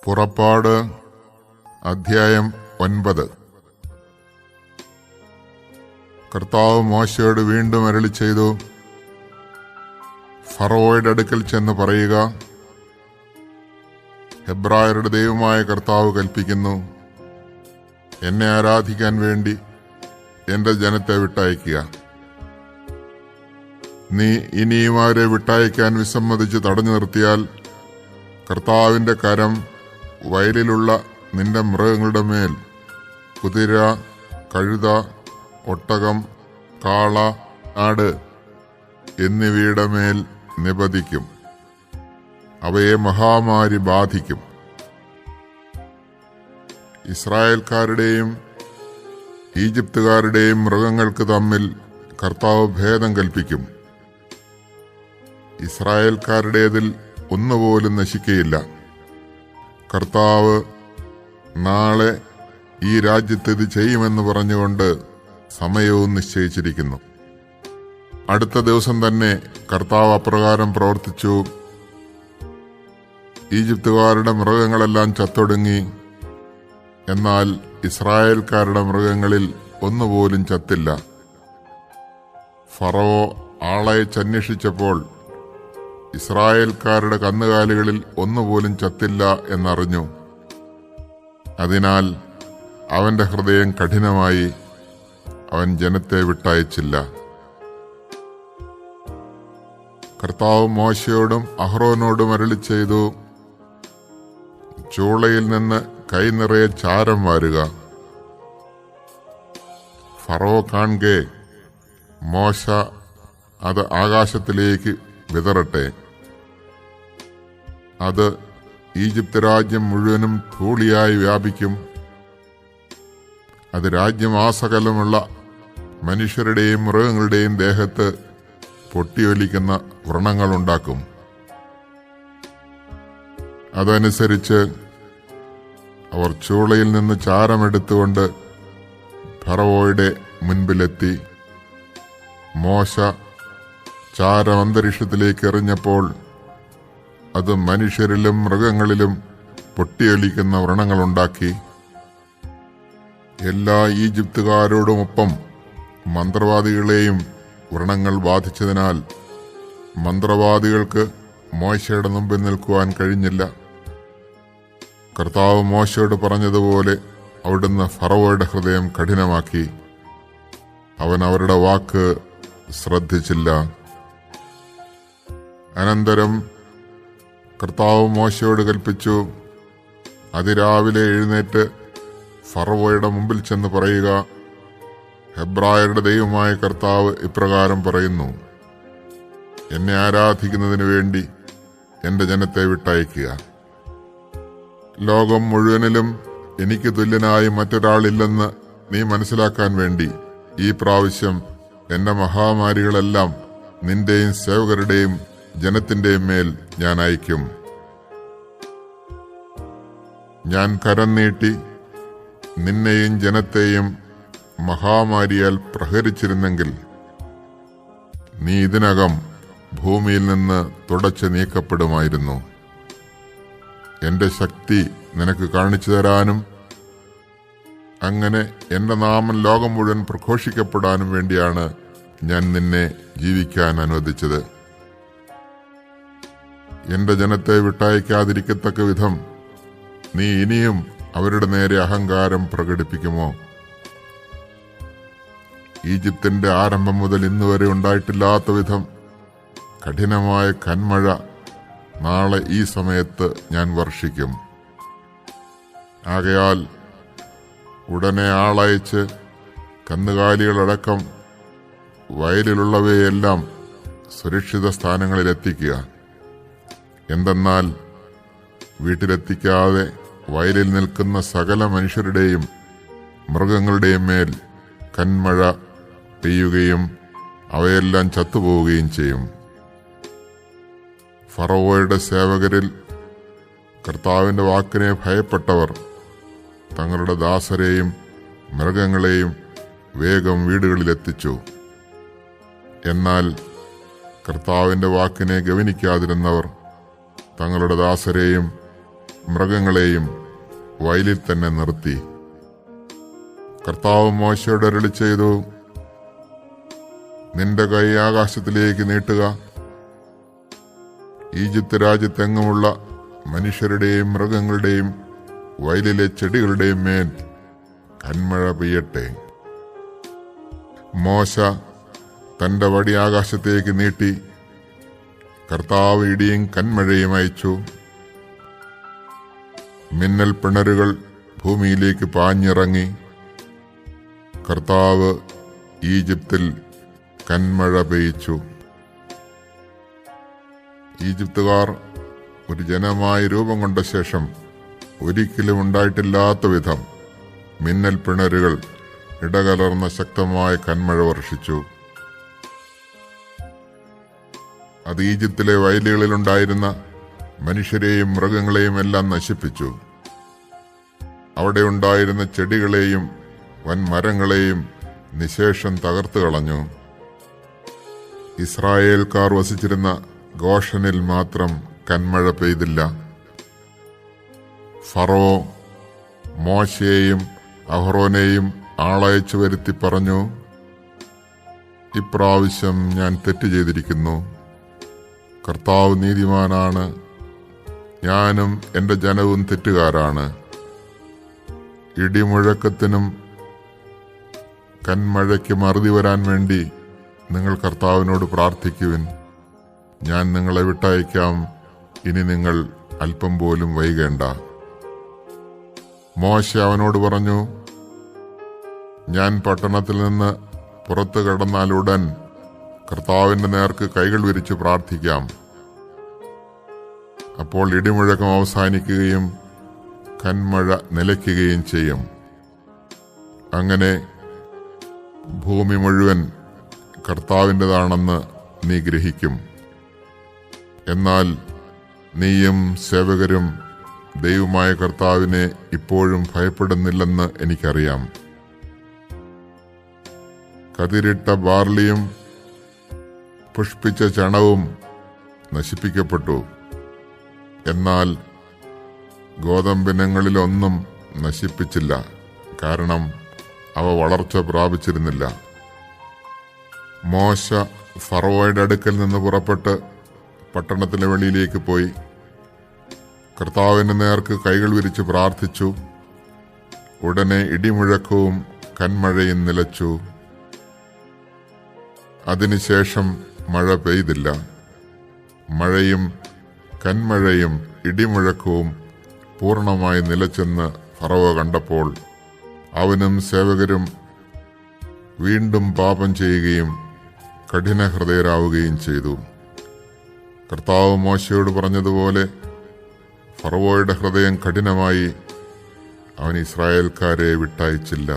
പുറപ്പാട് അധ്യായം 9. കർത്താവ് മോശയോട് വീണ്ടും അരുളി ചെയ്തു, ഫറവോയുടെ അടുക്കൽ ചെന്ന് പറയുക, ഹെബ്രായരുടെ ദൈവമായ കർത്താവ് കൽപ്പിക്കുന്നു, എന്നെ ആരാധിക്കാൻ വേണ്ടി എന്റെ ജനത്തെ വിട്ടയക്കുക. നീ ഇനിയും അവരെ വിട്ടയക്കാൻ വിസമ്മതിച്ച് തടഞ്ഞു നിർത്തിയാൽ കർത്താവിന്റെ കരം വയലിലുള്ള നിന്റെ മൃഗങ്ങളുടെ മേൽ, കുതിര, കഴുത, ഒട്ടകം, കാള, ആട് എന്നിവയുടെ മേൽ നിപതിക്കും. അവയെ മഹാമാരി ബാധിക്കും. ഇസ്രായേൽക്കാരുടെയും ഈജിപ്തുകാരുടെയും മൃഗങ്ങൾക്ക് തമ്മിൽ കർത്താവ് ഭേദം കൽപ്പിക്കും. ഇസ്രായേൽക്കാരുടേതിൽ ഒന്നുപോലും നശിക്കയില്ല. കർത്താവ് നാളെ ഈ രാജ്യത്ത് ഇത് ചെയ്യുമെന്ന് പറഞ്ഞുകൊണ്ട് സമയവും നിശ്ചയിച്ചിരിക്കുന്നു. അടുത്ത ദിവസം തന്നെ കർത്താവ് അപ്രകാരം പ്രവർത്തിച്ചു. ഈജിപ്തുകാരുടെ മൃഗങ്ങളെല്ലാം ചത്തൊടുങ്ങി. എന്നാൽ ഇസ്രായേൽക്കാരുടെ മൃഗങ്ങളിൽ ഒന്നുപോലും ചത്തില്ല. ഫറവോ ആളയച്ചന്വേഷിച്ചപ്പോൾ ഇസ്രായേൽക്കാരുടെ കന്നുകാലികളിൽ ഒന്നുപോലും ചത്തില്ല എന്നറിഞ്ഞു. അതിനാൽ അവന്റെ ഹൃദയം കഠിനമായി. അവൻ ജനത്തെ വിട്ടയച്ചില്ല. കർത്താവ് മോശയോടും അഹ്റോനോടും അരുളി ചെയ്തു, ചൂളയിൽ നിന്ന് കൈ നിറയെ ചാരം വാരുക. ഫറവോ കാണെ മോശ അത് ആകാശത്തിലേക്ക് വിതറട്ടെ. അത് ഈജിപ്ത് രാജ്യം മുഴുവനും ധൂളിയായി വ്യാപിക്കും. അത് രാജ്യമാസകലമുള്ള മനുഷ്യരുടെയും മൃഗങ്ങളുടെയും ദേഹത്ത് പൊട്ടിയൊലിക്കുന്ന വ്രണങ്ങളുണ്ടാക്കും. അതനുസരിച്ച് അവർ ചൂളയിൽ നിന്ന് ചാരമെടുത്തുകൊണ്ട് ഫറവോയുടെ മുൻപിലെത്തി. മോശ ചാരം അന്തരീക്ഷത്തിലേക്ക് എറിഞ്ഞപ്പോൾ അത് മനുഷ്യരിലും മൃഗങ്ങളിലും പൊട്ടിയൊലിക്കുന്ന വ്രണങ്ങളുണ്ടാക്കി. എല്ലാ ഈജിപ്തുകാരോടുമൊപ്പം മന്ത്രവാദികളെയും വ്രണങ്ങൾ ബാധിച്ചതിനാൽ മന്ത്രവാദികൾക്ക് മോശയുടെ മുമ്പിൽ നിൽക്കുവാൻ കഴിഞ്ഞില്ല. കർത്താവ് മോശയോട് പറഞ്ഞതുപോലെ അവിടുന്ന് ഫറവോയുടെ ഹൃദയം കഠിനമാക്കി. അവൻ അവരുടെ വാക്ക് ശ്രദ്ധിച്ചില്ല. അനന്തരം കർത്താവ് മോശയോട് കൽപ്പിച്ചു, അതിരാവിലെ എഴുന്നേറ്റ് ഫറവോയുടെ മുമ്പിൽ ചെന്ന് പറയുക, ഹെബ്രായരുടെ ദൈവമായ കർത്താവ് ഇപ്രകാരം പറയുന്നു, എന്നെ ആരാധിക്കുന്നതിന് വേണ്ടി എന്റെ ജനത്തെ വിട്ടയക്കുക. ലോകം മുഴുവനിലും എനിക്ക് തുല്യനായി മറ്റൊരാളില്ലെന്ന് നീ മനസ്സിലാക്കാൻ വേണ്ടി ഈ പ്രാവശ്യം എന്റെ മഹാമാരികളെല്ലാം നിന്റെയും സേവകരുടെയും ജനത്തിന്റെയും മേൽ ഞാൻ അയക്കും. ഞാൻ കരം നീട്ടി നിന്നെയും ജനത്തെയും മഹാമാരിയാൽ പ്രഹരിച്ചിരുന്നെങ്കിൽ നീ ഇതിനകം ഭൂമിയിൽ നിന്ന് തുടച്ചു നീക്കപ്പെടുമായിരുന്നു. എന്റെ ശക്തി നിനക്ക് കാണിച്ചു തരാനും അങ്ങനെ എന്റെ നാമം ലോകം മുഴുവൻ പ്രഘോഷിക്കപ്പെടാനും വേണ്ടിയാണ് ഞാൻ നിന്നെ ജീവിക്കാൻ അനുവദിച്ചത്. എന്റെ ജനത്തെ വിട്ടയക്കാതിരിക്കത്തക്ക വിധം നീ ഇനിയും അവരുടെ നേരെ അഹങ്കാരം പ്രകടിപ്പിക്കുമോ? ഈജിപ്തിന്റെ ആരംഭം മുതൽ ഇന്നുവരെ ഉണ്ടായിട്ടില്ലാത്ത വിധം കഠിനമായ കന്മഴ നാളെ ഈ സമയത്ത് ഞാൻ വർഷിക്കും. ആകയാൽ ഉടനെ ആളയച്ച് കന്നുകാലികളടക്കം വയലിലുള്ളവയെല്ലാം സുരക്ഷിത സ്ഥാനങ്ങളിലെത്തിക്കുക. എന്തെന്നാൽ വീട്ടിലെത്തിക്കാതെ വയലിൽ നിൽക്കുന്ന സകല മനുഷ്യരുടെയും മൃഗങ്ങളുടെയും മേൽ കന്മഴ പെയ്യുകയും അവയെല്ലാം ചത്തുപോവുകയും ചെയ്യും. ഫറവോയുടെ സേവകരിൽ കർത്താവിന്റെ വാക്കിനെ ഭയപ്പെട്ടവർ തങ്ങളുടെ ദാസരെയും മൃഗങ്ങളെയും വേഗം വീടുകളിലെത്തിച്ചു. എന്നാൽ കർത്താവിന്റെ വാക്കിനെ ഗവനിക്കാതിരുന്നവർ തങ്ങളുടെ ദാസരെയും മൃഗങ്ങളെയും വയലിൽ തന്നെ നിർത്തി. കർത്താവ് മോശയോട് അരുളി ചെയ്തു, നിന്റെ കൈ ആകാശത്തിലേക്ക് നീട്ടുക. ഈജിപ്ത് രാജ്യത്തെങ്ങുമുള്ള മനുഷ്യരുടെയും മൃഗങ്ങളുടെയും വയലിലെ ചെടികളുടെയും മേൽ കന്മഴ പെയ്യട്ടെ. മോശ തന്റെ വടി ആകാശത്തേക്ക് നീട്ടി. കർത്താവ് ഇടിയും കന്മഴയും അയച്ചു. മിന്നൽ പിണരുകൾ ഭൂമിയിലേക്ക് പാഞ്ഞിറങ്ങി. കർത്താവ് ഈജിപ്തിൽ കന്മഴ പെയ്ച്ചു. ഈജിപ്തുകാർ ഒരു ജനമായി രൂപം കൊണ്ട ശേഷം ഒരിക്കലും ഉണ്ടായിട്ടില്ലാത്ത വിധം മിന്നൽ പിണരുകൾ ഇടകലർന്ന ശക്തമായ കന്മഴ വർഷിച്ചു. അത് ഈജിപ്തിലെ വയലുകളിലുണ്ടായിരുന്ന മനുഷ്യരെയും മൃഗങ്ങളെയും എല്ലാം നശിപ്പിച്ചു. അവിടെ ഉണ്ടായിരുന്ന ചെടികളെയും വൻമരങ്ങളെയും നിശേഷം തകർത്തു കളഞ്ഞു. ഇസ്രായേൽക്കാർ വസിച്ചിരുന്ന ഗോഷനിൽ മാത്രം കന്മഴ പെയ്തില്ല. ഫറോ മോശയെയും അഹ്റോനെയും ആളയച്ചു വരുത്തി പറഞ്ഞു, ഇപ്രാവശ്യം ഞാൻ തെറ്റ് ചെയ്തിരിക്കുന്നു. കർത്താവ് നീതിമാനാണ്, ഞാനും എൻ്റെ ജനവും തെറ്റുകാരാണ്. ഇടിമുഴക്കത്തിനും കന്മഴയ്ക്കും അറുതി വരാൻ വേണ്ടി നിങ്ങൾ കർത്താവിനോട് പ്രാർത്ഥിക്കുവിൻ. ഞാൻ നിങ്ങളെ വിട്ടയക്കാം. ഇനി നിങ്ങൾ അല്പം പോലും വൈകേണ്ട. മോശ അവനോട് പറഞ്ഞു, ഞാൻ പട്ടണത്തിൽ നിന്ന് പുറത്തു കടന്നാലുടൻ കർത്താവിന്റെ നേർക്ക് കൈകൾ വിരിച്ച് പ്രാർത്ഥിക്കാം. അപ്പോൾ ഇടിമുഴക്കം അവസാനിക്കുകയും കന്മഴ നിലയ്ക്കുകയും ചെയ്യും. അങ്ങനെ ഭൂമി മുഴുവൻ കർത്താവിൻ്റെതാണെന്ന് നീ ഗ്രഹിക്കും. എന്നാൽ നീയും സേവകരും ദൈവമായ കർത്താവിനെ ഇപ്പോഴും ഭയപ്പെടുന്നില്ലെന്ന് എനിക്കറിയാം. കതിരിട്ട ബാർലിയും പുഷ്പിച്ച ചണവും നശിപ്പിക്കപ്പെട്ടു. എന്നാൽ ഗോതമ്പിനങ്ങളിലൊന്നും നശിപ്പിച്ചില്ല, കാരണം അവ വളർച്ച പ്രാപിച്ചിരുന്നില്ല. മോശ ഫറവോയുടെ അടുക്കൽ നിന്ന് പുറപ്പെട്ട് പട്ടണത്തിലെ വെളിയിലേക്ക് പോയി കർത്താവിന്റെ നേർക്ക് കൈകൾ വിരിച്ച് പ്രാർത്ഥിച്ചു. ഉടനെ ഇടിമുഴക്കവും കന്മഴയും നിലച്ചു. അതിനുശേഷം മഴ പെയ്തില്ല. മഴയും കന്മഴയും ഇടിമുഴക്കവും പൂർണ്ണമായി നിലച്ചെന്ന് ഫറവോ കണ്ടപ്പോൾ അവനും സേവകരും വീണ്ടും പാപം ചെയ്യുകയും കഠിനഹൃദയരാവുകയും ചെയ്തു. കർത്താവ് മോശയോട് പറഞ്ഞതുപോലെ ഫറവോയുടെ ഹൃദയം കഠിനമായി. അവൻ ഇസ്രായേൽക്കാരെ വിട്ടയച്ചില്ല.